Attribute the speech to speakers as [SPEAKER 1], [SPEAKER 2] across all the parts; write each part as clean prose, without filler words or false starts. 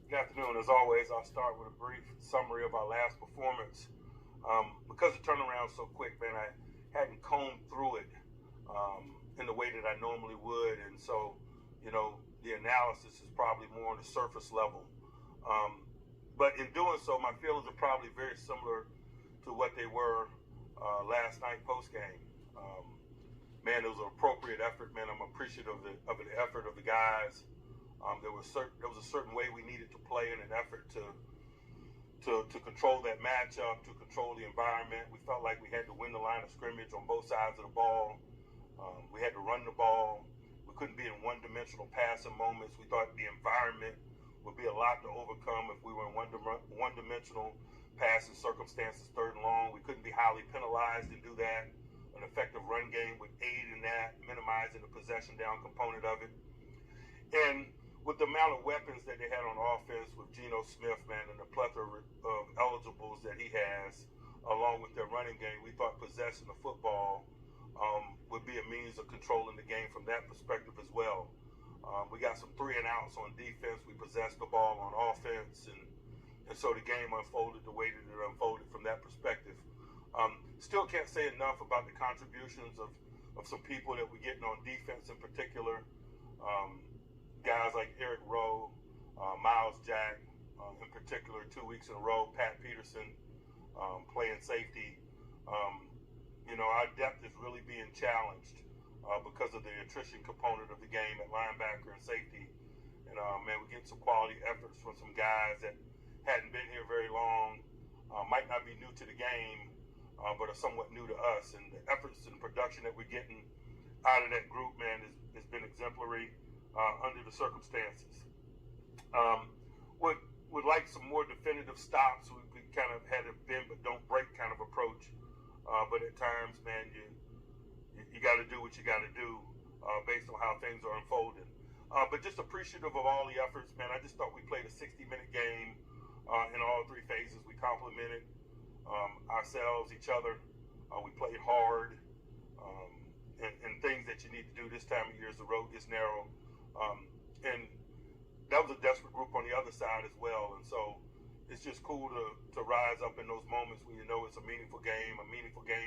[SPEAKER 1] Good afternoon. As always, I'll start with a brief summary of our last performance. Because the turnaround's so quick, man, I hadn't combed through it in the way that I normally would. And so, the analysis is probably more on the surface level. But in doing so, my feelings are probably very similar to what they were last night post-game. Man, it was an appropriate effort, man. I'm appreciative of the effort of the guys. There was a certain way we needed to play in an effort to control that matchup, to control the environment. We felt like we had to win the line of scrimmage on both sides of the ball. We had to run the ball. We couldn't be in one-dimensional passing moments. We thought the environment would be a lot to overcome if we were in one-dimensional passing circumstances, third and long. We couldn't be highly penalized and do that. An effective run game would aid in that, minimizing the possession down component of it. And with the amount of weapons that they had on offense with Geno Smith, man, and the plethora of eligibles that he has, along with their running game, we thought possessing the football would be a means of controlling the game from that perspective as well. We got some 3-and-outs on defense. We possessed the ball on offense, and so the game unfolded the way that it unfolded from that perspective. Still can't say enough about the contributions of some people that we're getting on defense in particular. Guys like Eric Rowe, Miles Jack, in particular, 2 weeks in a row, Pat Peterson playing safety. Our depth is really being challenged because of the attrition component of the game at linebacker and safety. And, man, we're getting some quality efforts from some guys that hadn't been here very long, might not be new to the game, but are somewhat new to us. And the efforts and production that we're getting out of that group, man, has been exemplary under the circumstances. Would like some more definitive stops. We kind of had a bend but don't break kind of approach. But at times, man, you got to do what you got to do based on how things are unfolding. But just appreciative of all the efforts, man. I just thought we played a 60-minute game in all three phases. We complimented ourselves, each other. We played hard, and things that you need to do this time of year as the road gets narrow. And that was a desperate group on the other side as well. And so it's just cool to rise up in those moments when you know it's a meaningful game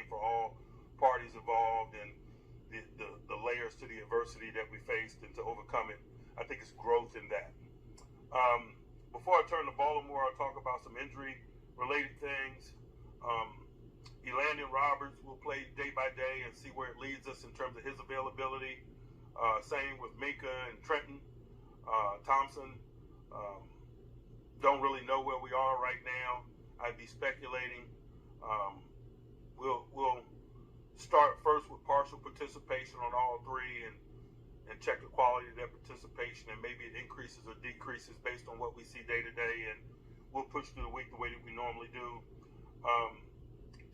[SPEAKER 1] for all parties involved, and the layers to the adversity that we faced and to overcome it. I think it's growth in that. Before I turn to Baltimore, I'll talk about some injury-related things. Elandon Roberts will play day by day and see where it leads us in terms of his availability. Same with Minka and Trenton. Thompson, don't really know where we are right now. I'd be speculating. We'll start first with partial participation on all three and check the quality of that participation, and maybe it increases or decreases based on what we see day to day, and we'll push through the week the way that we normally do.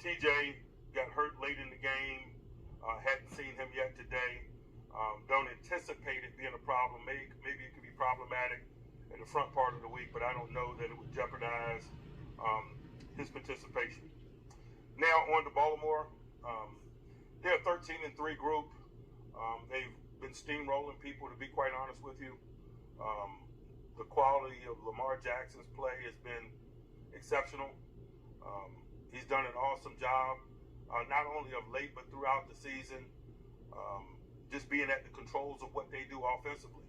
[SPEAKER 1] TJ got hurt late in the game. Hadn't seen him yet today. Don't anticipate it being a problem. Maybe it could be problematic in the front part of the week, but I don't know that it would jeopardize his participation. Now on to Baltimore. They're a 13-3 group. They've been steamrolling people, to be quite honest with you. The quality of Lamar Jackson's play has been exceptional. He's done an awesome job, not only of late, but throughout the season, just being at the controls of what they do offensively.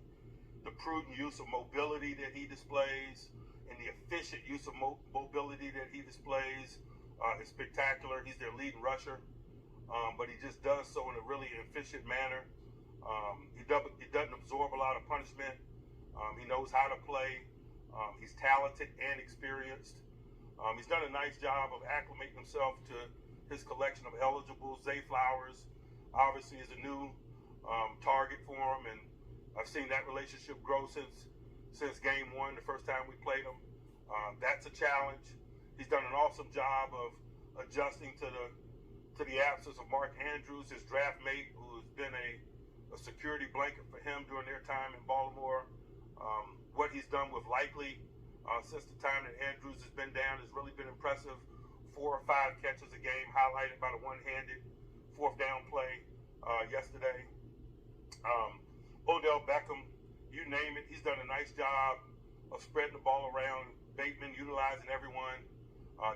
[SPEAKER 1] The prudent use of mobility that he displays and the efficient use of mobility that he displays is spectacular. He's their leading rusher, but he just does so in a really efficient manner. He doesn't absorb a lot of punishment. He knows how to play. He's talented and experienced. He's done a nice job of acclimating himself to his collection of eligibles. Zay Flowers obviously is a new target for him, and I've seen that relationship grow since game one, the first time we played him. That's a challenge. He's done an awesome job of adjusting to the absence of Mark Andrews, his draft mate, who has been a security blanket for him during their time in Baltimore. What he's done with Likely since the time that Andrews has been down has really been impressive. 4 or 5 catches a game, highlighted by the one-handed fourth down play yesterday. Odell Beckham, you name it, he's done a nice job of spreading the ball around. Bateman utilizing everyone,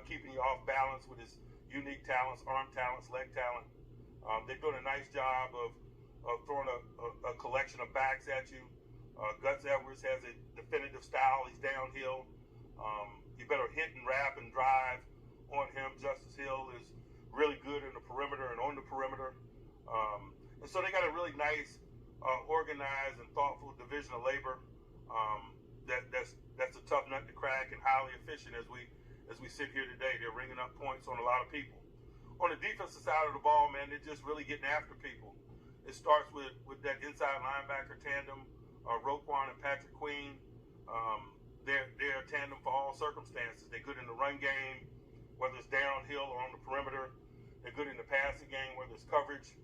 [SPEAKER 1] keeping you off balance with his unique talents, arm talents, leg talent. They're doing a nice job of throwing a collection of backs at you. Gus Edwards has a definitive style. He's downhill. You better hit and wrap and drive on him. Justice Hill is really good in the perimeter and on the perimeter. And so they got a really nice, organized and thoughtful division of labor. That's a tough nut to crack and highly efficient as we sit here today. They're ringing up points on a lot of people. On the defensive side of the ball, man, they're just really getting after people. It starts with that inside linebacker tandem, Roquan and Patrick Queen. They're a tandem for all circumstances. They're good in the run game, whether it's downhill or on the perimeter. They're good in the passing game, whether it's coverage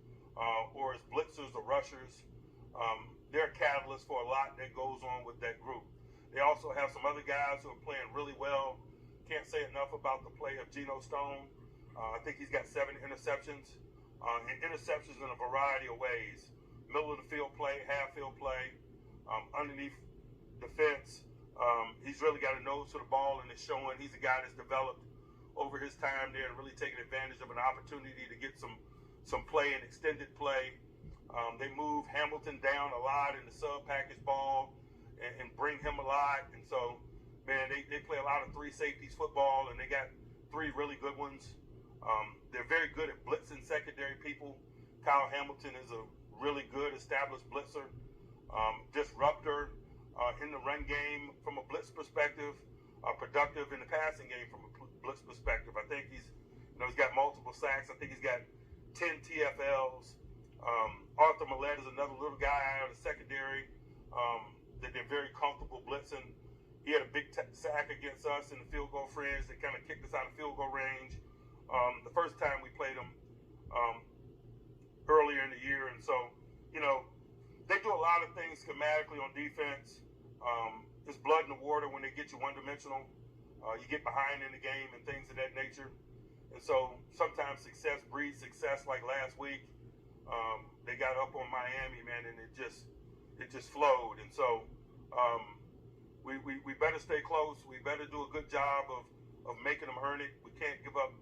[SPEAKER 1] or it's blitzers or rushers. They're a catalyst for a lot that goes on with that group. They also have some other guys who are playing really well. Can't say enough about the play of Geno Stone. I think he's got 7 interceptions, and interceptions in a variety of ways. Middle of the field play, half field play, underneath defense. He's really got a nose to the ball, and it's showing. He's a guy that's developed over his time there and really taking advantage of an opportunity to get some play and extended play. They move Hamilton down a lot in the sub package ball and bring him a lot. And so, man, they play a lot of 3 safeties football, and they got 3 really good ones. They're very good at blitzing secondary people. Kyle Hamilton is a really good established blitzer, disruptor in the run game from a blitz perspective, productive in the passing game from a blitz perspective. I think he's got multiple sacks. I think he's got 10 TFLs. Arthur Millette is another little guy out of the secondary that they're very comfortable blitzing. He had a big sack against us in the field goal fringe that kind of kicked us out of field goal range the first time we played him earlier in the year. And so, they do a lot of things schematically on defense. It's blood in the water when they get you one-dimensional. You get behind in the game and things of that nature. And so sometimes success breeds success, like last week. They got up on Miami, man, and it just flowed. And so we better stay close. We better do a good job of making them earn it. We can't give up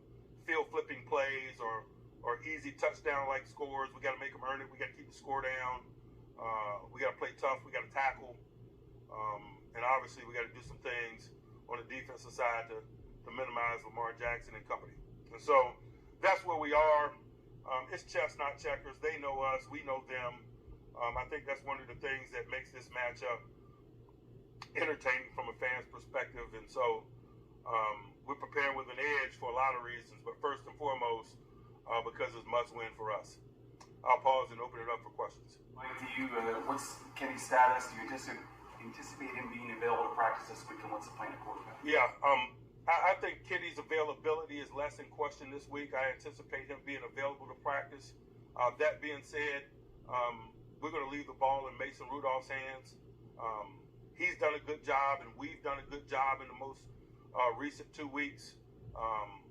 [SPEAKER 1] field flipping plays or easy touchdown-like scores. We got to make them earn it. We got to keep the score down. We got to play tough. We got to tackle. And obviously we got to do some things on the defensive side to minimize Lamar Jackson and company. And so that's where we are. It's chess, not checkers. They know us. We know them. I think that's one of the things that makes this matchup entertaining from a fan's perspective. And so we're preparing with an edge for a lot of reasons, but first and foremost, because it's must-win for us. I'll pause and open it up for questions.
[SPEAKER 2] Mike, what's Kenny's status? Do you anticipate him being available to practice this week, and what's the plan at quarterback?
[SPEAKER 1] Yeah, I think Kenny's availability is less in question this week. I anticipate him being available to practice. That being said, we're going to leave the ball in Mason Rudolph's hands. He's done a good job, and we've done a good job in the most recent 2 weeks.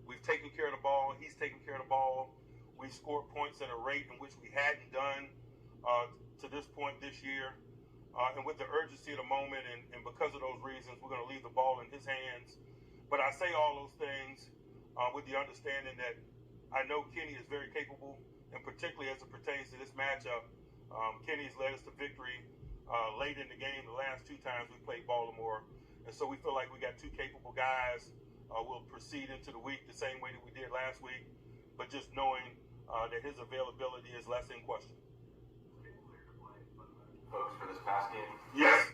[SPEAKER 1] We've taken care of the ball. He's taken care of the ball. We've scored points at a rate in which we hadn't done to this point this year. And with the urgency of the moment and because of those reasons, we're going to leave the ball in his hands. But I say all those things with the understanding that I know Kenny is very capable, and particularly as it pertains to this matchup, Kenny's led us to victory late in the game the last 2 times we played Baltimore. And so we feel like we got 2 capable guys. We'll proceed into the week the same way that we did last week, but just knowing that his availability is less in question.
[SPEAKER 2] Folks, for this past game?
[SPEAKER 1] Yes.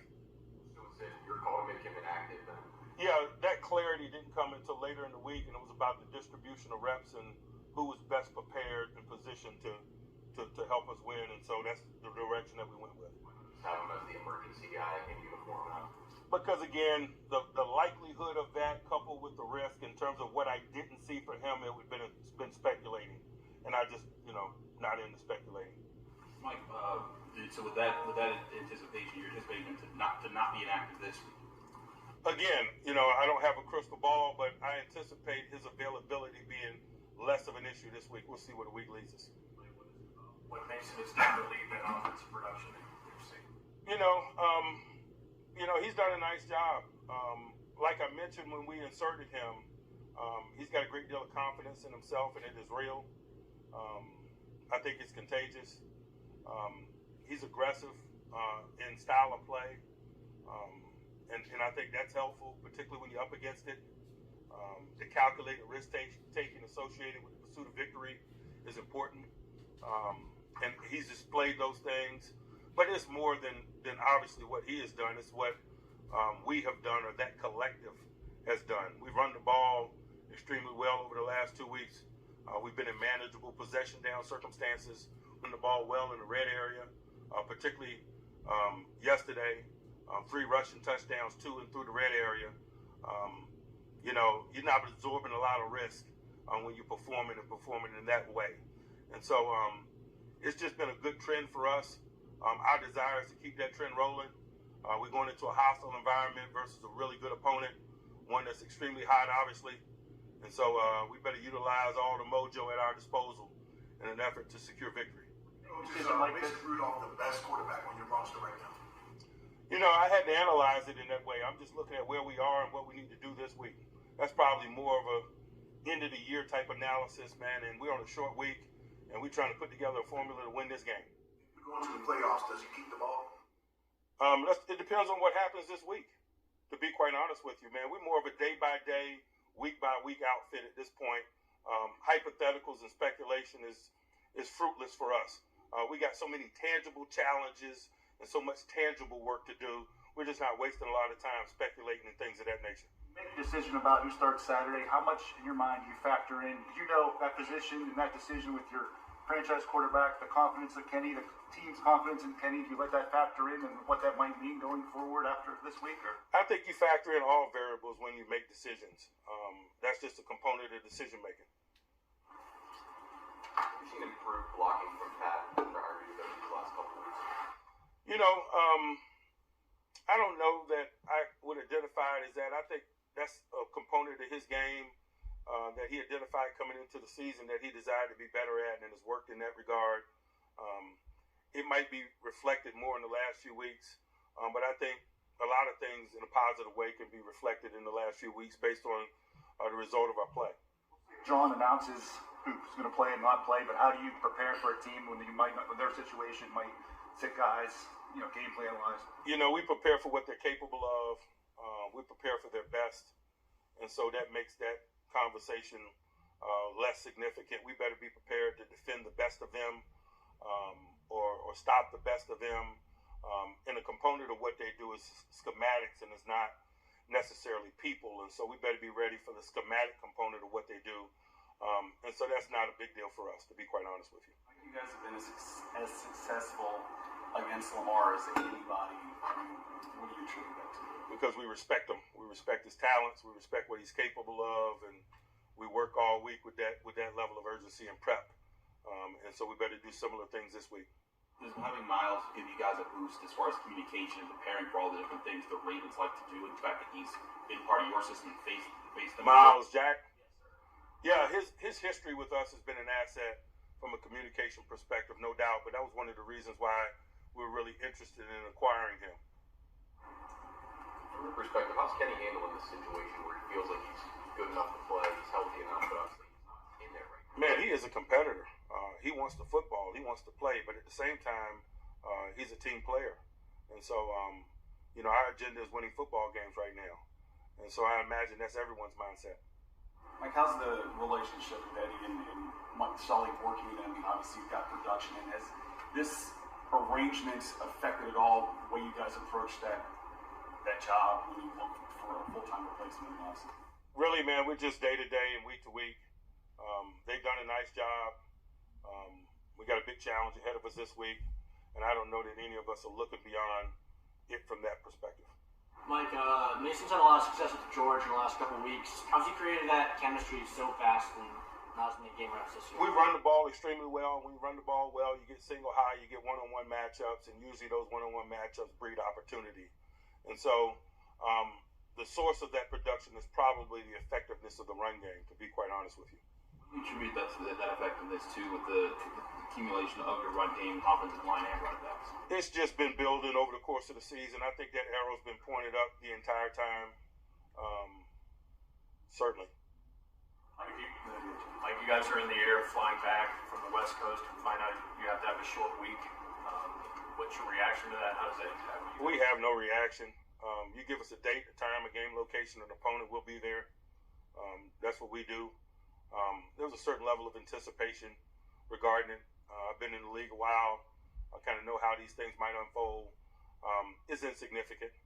[SPEAKER 2] So it's your call to make him inactive then?
[SPEAKER 1] Yeah, that clarity didn't come until later in the week, and it was about the distribution of reps and who was best prepared and positioned to help us win, and so that's the direction that we went with.
[SPEAKER 2] Have him as the emergency guy in uniform now?
[SPEAKER 1] Because again, the likelihood of that coupled with the risk in terms of what I didn't see for him, it would have been speculating, and I just, not into speculating.
[SPEAKER 3] Mike, so with that anticipation, you're anticipating him to not be inactive this week?
[SPEAKER 1] Again, I don't have a crystal ball, but I anticipate his availability being less of an issue this week. We'll see where the week leads us.
[SPEAKER 2] What makes him stand to lead that offensive production that you're seeing?
[SPEAKER 1] He's done a nice job. Like I mentioned when we inserted him, he's got a great deal of confidence in himself, and it is real. I think it's contagious. He's aggressive in style of play, and I think that's helpful, particularly when you're up against it. The calculated risk-taking associated with the pursuit of victory is important, and he's displayed those things. But it's more than obviously what he has done. It's what we have done, or that collective has done. We've run the ball extremely well over the last 2 weeks. We've been in manageable possession down circumstances, run the ball well in the red area, particularly yesterday. 3 rushing touchdowns, 2 and through the red area. You're not absorbing a lot of risk when you're performing in that way. And so it's just been a good trend for us. Our desire is to keep that trend rolling. We're going into a hostile environment versus a really good opponent, one that's extremely hot, obviously. And so we better utilize all the mojo at our disposal in an effort to secure victory.
[SPEAKER 4] Is Mason Rudolph the best quarterback on your roster right now?
[SPEAKER 1] I had to analyze it in that way. I'm just looking at where we are and what we need to do this week. That's probably more of a end of the year type analysis, man. And we're on a short week, and we're trying to put together a formula to win this game.
[SPEAKER 4] We're going to the playoffs. Does he keep the ball?
[SPEAKER 1] It depends on what happens this week, to be quite honest with you, man. We're more of a day-by-day, week-by-week outfit at this point. Hypotheticals and speculation is fruitless for us. We got so many tangible challenges and so much tangible work to do. We're just not wasting a lot of time speculating and things of that nature.
[SPEAKER 5] Make a decision about who starts Saturday. How much in your mind do you factor in? Did you know that position and that decision with your franchise quarterback, the confidence of Kenny, the team's confidence in Kenny? Do you let that factor in and what that might mean going forward after this week? Or?
[SPEAKER 1] I think you factor in all variables when you make decisions. That's just a component of decision making.
[SPEAKER 6] You've seen improved blocking from Pat Prior these last couple of weeks.
[SPEAKER 1] I don't know that I would identify it as that. I think that's a component of his game that he identified coming into the season that he desired to be better at and has worked in that regard. It might be reflected more in the last few weeks, but I think a lot of things in a positive way can be reflected in the last few weeks based on the result of our play.
[SPEAKER 5] John announces who's going to play and not play, but how do you prepare for a team when their situation might sit guys, game plan wise?
[SPEAKER 1] We prepare for what they're capable of. We prepare for their best, and so that makes that conversation less significant. We better be prepared to defend the best of them, or stop the best of them. And a component of what they do is schematics, and it's not necessarily people. And so we better be ready for the schematic component of what they do. And so that's not a big deal for us, to be quite honest with you.
[SPEAKER 2] You guys have been as successful against Lamar as anybody. What do you attribute that to?
[SPEAKER 1] Because we respect him. We respect his talents. We respect what he's capable of, and we work all week with that level of urgency and prep. And so we better do similar things this week.
[SPEAKER 3] Does having Miles give you guys a boost as far as communication and preparing for all the different things the Ravens like to do, and the fact that he's been part of your system and faced them?
[SPEAKER 1] Miles Jack? Yeah, his history with us has been an asset from a communication perspective, no doubt, but that was one of the reasons why we were really interested in acquiring him.
[SPEAKER 6] From your perspective, how's Kenny handling this situation where he feels like he's good enough to play, he's healthy enough, but obviously he's not in there right now?
[SPEAKER 1] Man, he is a competitor. He wants the football. He wants to play, but at the same time, he's a team player. And so, our agenda is winning football games right now. And so I imagine that's everyone's mindset.
[SPEAKER 2] Mike, how's the relationship with Eddie and Mike Sully working with him? I mean, obviously, you've got production. And has this arrangement affected at all the way you guys approach that job when you look for a full-time replacement?
[SPEAKER 1] Really, man, we're just day to day and week to week. They've done a nice job. We got a big challenge ahead of us this week, and I don't know that any of us are looking beyond it from that perspective.
[SPEAKER 7] Mike, Mason's had a lot of success with George in the last couple of weeks. How's he created that chemistry so fast and not as many game reps this year?
[SPEAKER 1] We run the ball extremely well. When you run the ball well, you get single high, you get one-on-one matchups, and usually those one-on-one matchups breed opportunity. And so the source of that production is probably the effectiveness of the run game, to be quite honest with you.
[SPEAKER 3] You attribute that effectiveness too with the accumulation of your run game, offensive line, and running backs?
[SPEAKER 1] It's just been building over the course of the season. I think that arrow's been pointed up the entire time. Certainly.
[SPEAKER 8] Like you guys are in the air flying back from the West Coast and find out you have to have a short week. What's your reaction to that? How does that impact you?
[SPEAKER 1] We have no reaction. You give us a date, a time, a game location, an opponent, we'll be there. That's what we do. There's a certain level of anticipation regarding it. I've been in the league a while. I kind of know how these things might unfold. It's insignificant.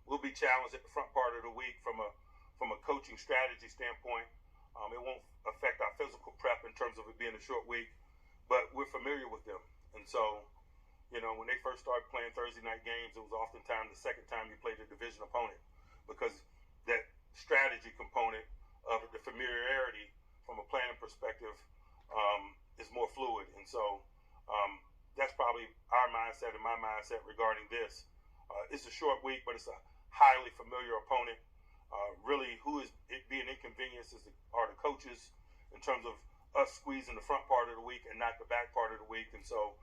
[SPEAKER 1] We'll be challenged at the front part of the week from a coaching strategy standpoint. It won't affect our physical prep in terms of it being a short week, but we're familiar with them. And so, when they first started playing Thursday night games, it was oftentimes the second time you played a division opponent because that strategy component of the familiarity from a planning perspective is more fluid. And so that's probably our mindset and my mindset regarding this. It's a short week, but it's a highly familiar opponent. Really, who is it being inconvenienced are the coaches in terms of us squeezing the front part of the week and not the back part of the week. And so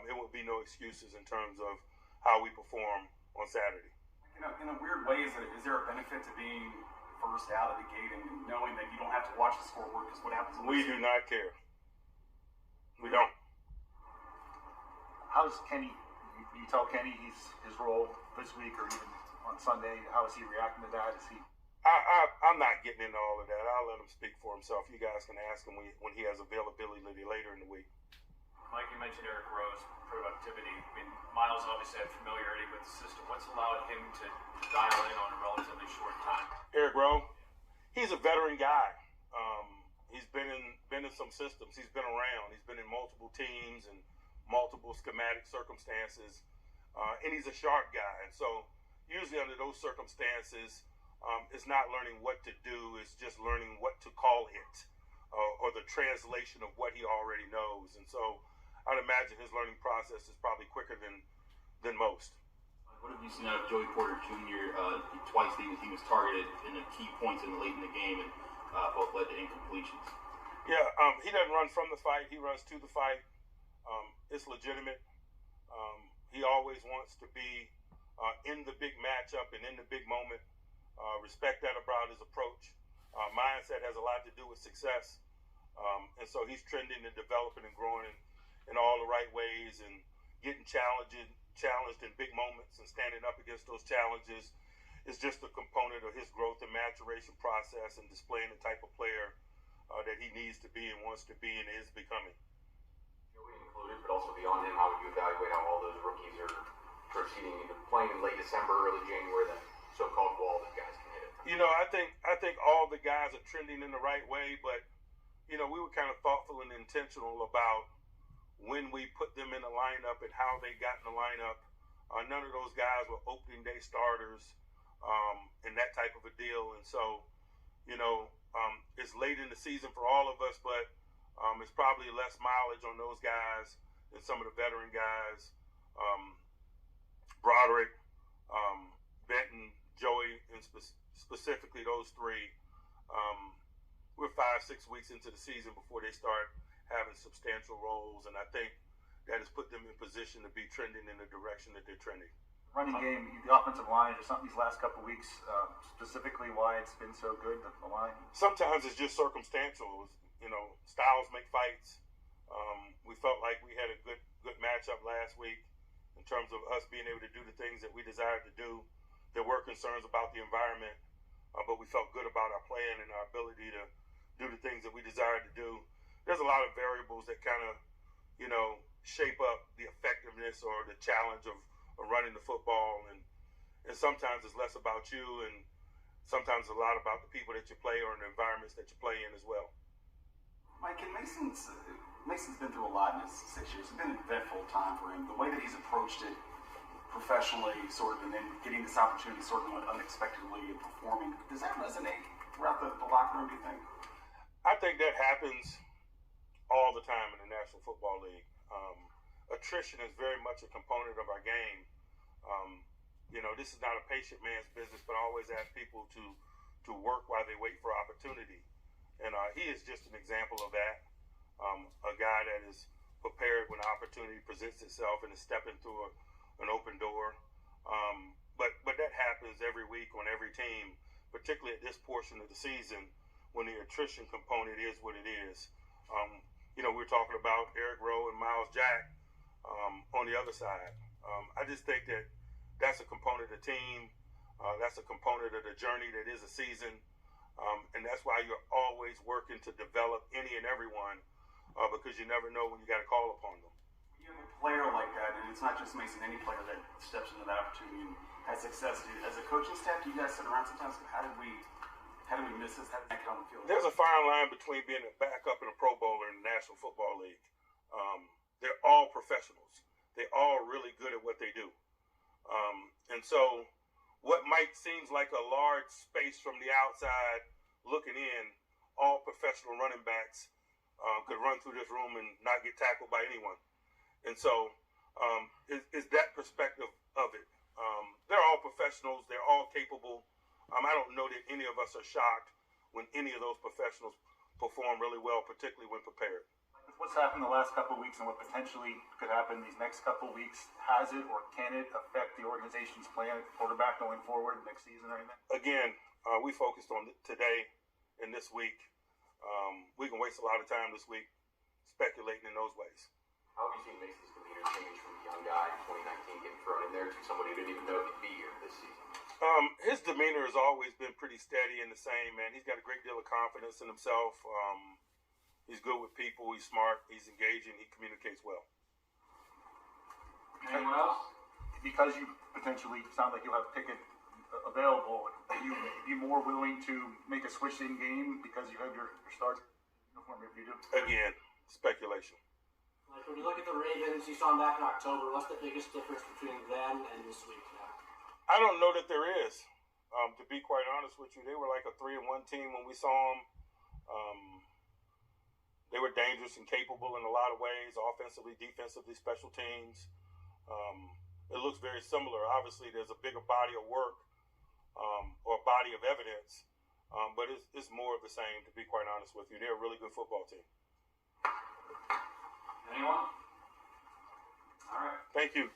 [SPEAKER 1] it would be no excuses in terms of how we perform on Saturday.
[SPEAKER 2] In a weird way, is there a benefit to being first out of the gate and knowing that you don't have to watch the scoreboard because what happens?
[SPEAKER 1] We do not care. We don't.
[SPEAKER 5] How does Kenny? You tell Kenny his role this week or even on Sunday. How is he reacting to that? Is he?
[SPEAKER 1] I'm not getting into all of that. I'll let him speak for himself. You guys can ask him when he has availability later in the week.
[SPEAKER 8] Mike, you mentioned Eric Rowe's productivity. I mean, Miles obviously had familiarity with the system. What's allowed him to dial in on a relatively short time?
[SPEAKER 1] Eric Rowe, he's a veteran guy. He's been in some systems. He's been around. He's been in multiple teams and multiple schematic circumstances, and he's a sharp guy. And so usually under those circumstances, it's not learning what to do. It's just learning what to call it, or the translation of what he already knows. And so I'd imagine his learning process is probably quicker than most.
[SPEAKER 3] What have you seen out of Joey Porter Jr.? Twice he was targeted in the key points late in the game, and both led to incompletions.
[SPEAKER 1] Yeah, he doesn't run from the fight. He runs to the fight. It's legitimate. He always wants to be in the big matchup and in the big moment. Respect that about his approach. Mindset has a lot to do with success. And so he's trending and developing and growing in all the right ways and getting challenged in big moments and standing up against those challenges is just a component of his growth and maturation process and displaying the type of player that he needs to be and wants to be and is becoming.
[SPEAKER 6] Joey included, but also beyond him, how would you evaluate how all those rookies are proceeding, playing in late December, early January, that so-called wall that guys can hit it?
[SPEAKER 1] I think all the guys are trending in the right way, but we were kind of thoughtful and intentional about when we put them in the lineup and how they got in the lineup. None of those guys were opening day starters and that type of a deal. And so, it's late in the season for all of us, but it's probably less mileage on those guys than some of the veteran guys. Broderick, Benton, Joey, and specifically those three. We're 5-6 weeks into the season before they start having substantial roles, and I think that has put them in position to be trending in the direction that they're trending.
[SPEAKER 5] Running game, the offensive line, or something these last couple of weeks, specifically why it's been so good, the line?
[SPEAKER 1] Sometimes it's just circumstantial. Styles make fights. We felt like we had a good matchup last week in terms of us being able to do the things that we desired to do. There were concerns about the environment, but we felt good about our plan and our ability to do the things that we desired to do. There's a lot of variables that kind of, shape up the effectiveness or the challenge of running the football. And sometimes it's less about you, and sometimes a lot about the people that you play or in the environments that you play in as well.
[SPEAKER 2] Mike, and Mason's been through a lot in his 6 years. It's been an eventful time for him. The way that he's approached it professionally, sort of, and then getting this opportunity sort of unexpectedly and performing, does that resonate throughout the locker room, do you think?
[SPEAKER 1] I think that happens all the time in the National Football League. Attrition is very much a component of our game. This is not a patient man's business, but I always ask people to work while they wait for opportunity. And he is just an example of that. A guy that is prepared when the opportunity presents itself and is stepping through an open door. But that happens every week on every team, particularly at this portion of the season when the attrition component is what it is. We're talking about Eric Rowe and Miles Jack on the other side. I just think that that's a component of the team. That's a component of the journey that is a season. And that's why you're always working to develop any and everyone because you never know when you got to call upon them.
[SPEAKER 2] You have a player like that, and it's not just Mason, any player that steps into that opportunity and has success. As a coaching staff, do you guys sit around sometimes? How did we miss this? How did that get on the field?
[SPEAKER 1] There's a fine line between being a backup and a Pro Bowler in the National Football League. They're all professionals. They're all really good at what they do. And so what might seem like a large space from the outside looking in, all professional running backs could run through this room and not get tackled by anyone. And so is that perspective of it. They're all professionals. They're all capable. I don't know that any of us are shocked when any of those professionals perform really well, particularly when prepared.
[SPEAKER 5] With what's happened the last couple of weeks and what potentially could happen these next couple of weeks, has it or can it affect the organization's plan at quarterback going forward next season or anything?
[SPEAKER 1] Again, we focused on today and this week. We can waste a lot of time this week speculating in those ways.
[SPEAKER 6] How have you seen Mason's demeanor change from the young guy in 2019 getting thrown in there to somebody who didn't even know he'd be here this season?
[SPEAKER 1] His demeanor has always been pretty steady and the same, man. He's got a great deal of confidence in himself. He's good with people. He's smart. He's engaging. He communicates well.
[SPEAKER 6] Anyone else?
[SPEAKER 5] Because you potentially sound like you'll have Pickett available, are you be more willing to make a switch in game because you have your starter uniform if you do?
[SPEAKER 1] Again, speculation.
[SPEAKER 7] Like when you look at the Ravens, you saw them back in October. What's the biggest difference between them and this week now?
[SPEAKER 1] I don't know that there is. To be quite honest with you, they were like a 3-1 team when we saw them. They were dangerous and capable in a lot of ways, offensively, defensively, special teams. It looks very similar. Obviously, there's a bigger body of work or body of evidence, but it's more of the same, to be quite honest with you. They're a really good football team.
[SPEAKER 6] Anyone? All right.
[SPEAKER 1] Thank you.